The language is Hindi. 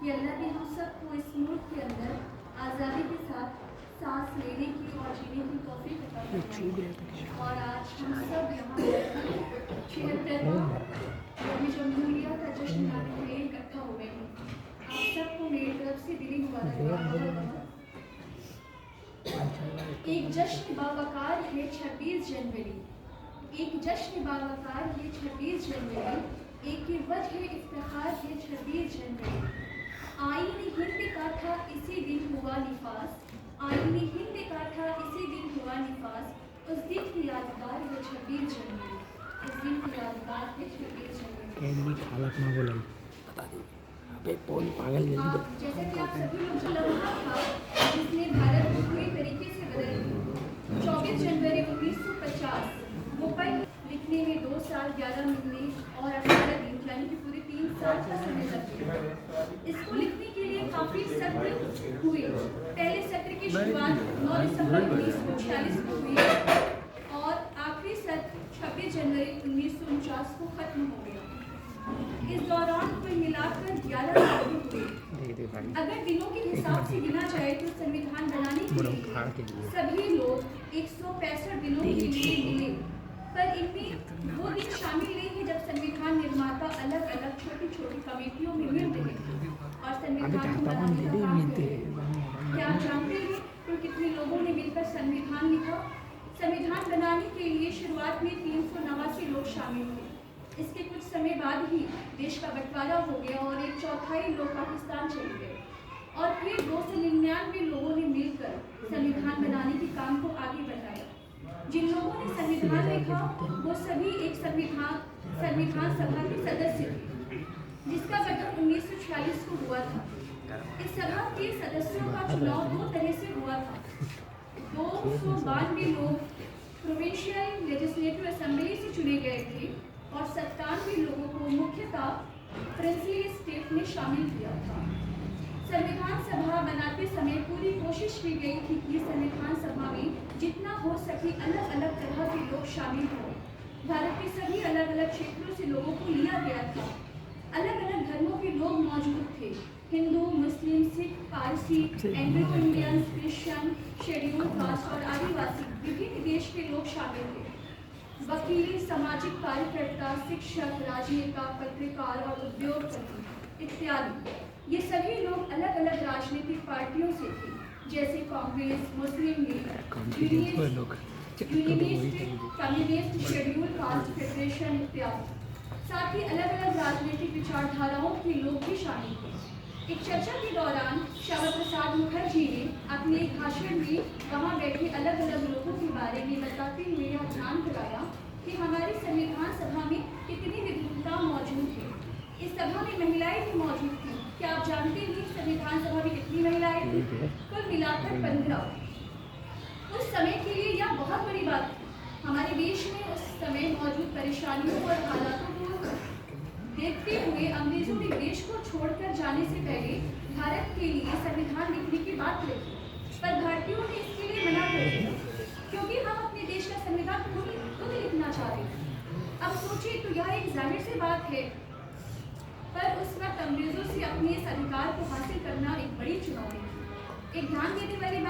कि अल्लाह ने हम सबको इस मुल्क के अंदर आज़ादी के साथ सांस लेने की और जीने की तौफीक अता फरमाई। और आज हम सब यहाँ 76वां जमहूरिया का जश्न मनाने के लिए इकट्ठा हुए हैं। आप सबको मेरी तरफ से दिली मुबारकबाद। एक जश्न बावकार है 26 जनवरी, एक जश्न बावकार है 26 जनवरी, एक ही वजह इफ्तिखार है 26 जनवरी। आईने हिंद का था इसी दिन हुआ निफास, आईने हिंद का था इसी दिन हुआ निफास, उस दिन की यादगार है 26 जनवरी, उस दिन की यादगार है 26 जनवरी। हालत ना बोला बता दी अबे कौन पागल जल्दी जैसे कि आप सभी लोग लम्हा था जिसने भारत को पूरी तरीके से बदल दिया। 24 जनवरी 1950 मुंबई लिखने में 2 साल 11 महीने और 18 दिन यानी कि पूरे 3 साल का समय लग गया। इसको लिखने के लिए काफी सत्र हुए। पहले सत्र की शुरुआत 9 दिसंबर 1946 को हुई और आखिरी सत्र 26 जनवरी 1949 को खत्म हो गया। इस दौरान कुल मिलाकर 11 सत्र हुए। अगर दिनों के हिसाब से गिना जाए तो संविधान बनाने के लिए सभी लोग 165 दिनों के लिए मिले, पर इनमें वो दिन शामिल नहीं है जब संविधान निर्माता अलग अलग छोटी छोटी कमेटियों में मिल रहे थे और संविधान को बनाने का काम कर रहे थे। क्या आप जानते हैं तो कितने लोगों ने मिलकर संविधान लिखा? संविधान बनाने के लिए शुरुआत में 389 लोग शामिल हुए। इसके कुछ समय बाद ही देश का बंटवारा हो गया और 1/4 लोग पाकिस्तान चले गए और फिर 299 लोगों ने मिलकर संविधान बनाने के काम को आगे बढ़ाया। जिन लोगों ने संविधान लिखा वो सभी एक संविधान सभा के सदस्य थे जिसका गठन 1946 को हुआ था। इस सभा के सदस्यों का चुनाव 2 तरह से हुआ था। 292 लोग प्रोविंशियल लेजिस्लेटिव असेंबली से चुने गए थे और 97 लोगों को मुख्यतः प्रिंसली स्टेट ने शामिल किया था। संविधान सभा बनाते समय पूरी कोशिश की गई थी कि संविधान सभा में जितना हो सके अलग अलग तरह के लोग शामिल हों। भारत के सभी अलग अलग क्षेत्रों से लोगों को लिया गया था। अलग अलग धर्मों के लोग मौजूद थे। Hindu, Muslim, Sikh, Parsi, Anglo Indians, Christian, schedule caste और आदिवासी विभिन्न देश के लोग शामिल थे। वकील, सामाजिक कार्यकर्ता, शिक्षक, राजनेता, पत्रकार और उद्योगपति इत्यादि ये सभी लोग अलग अलग राजनीतिक पार्टियों से थे, जैसे कांग्रेस, मुस्लिम लीग, कम्युनिस्ट, शेड्यूल कास्ट फेडरेशन इत्यादि। साथ ही अलग अलग राजनीतिक विचारधाराओं के लोग भी शामिल थे। एक चर्चा के दौरान श्यामा प्रसाद मुखर्जी ने अपने एक भाषण में वहां बैठे अलग अलग लोगों के बारे में बताते हुए यह ध्यान दिलाया कि हमारी संविधान सभा में कितनी विविधता मौजूद है। इस सभा में महिलाएं भी मौजूद थी। क्या आप जानते हैं संविधान सभा में कितनी महिलाएं थी? कुल मिलाकर 15। उस समय के लिए यह बहुत बड़ी बात थी। हमारे देश में उस समय मौजूद परेशानियों और हालातों को देखते हुए अंग्रेजों ने देश को छोड़कर जाने से पहले भारत के लिए संविधान लिखने की बात रखी, पर भारतीयों ने इसके लिए मना कर दिया क्योंकि हम अपने देश का संविधान खुद लिखना चाह रहे हैं। अब सोचिए तो यह एक जाहिर सी बात है, पर उस वक्त अंग्रेजों से अपने इस अधिकार को हासिल करना एक बड़ी चुनौती थी। एक ध्यान देने वाली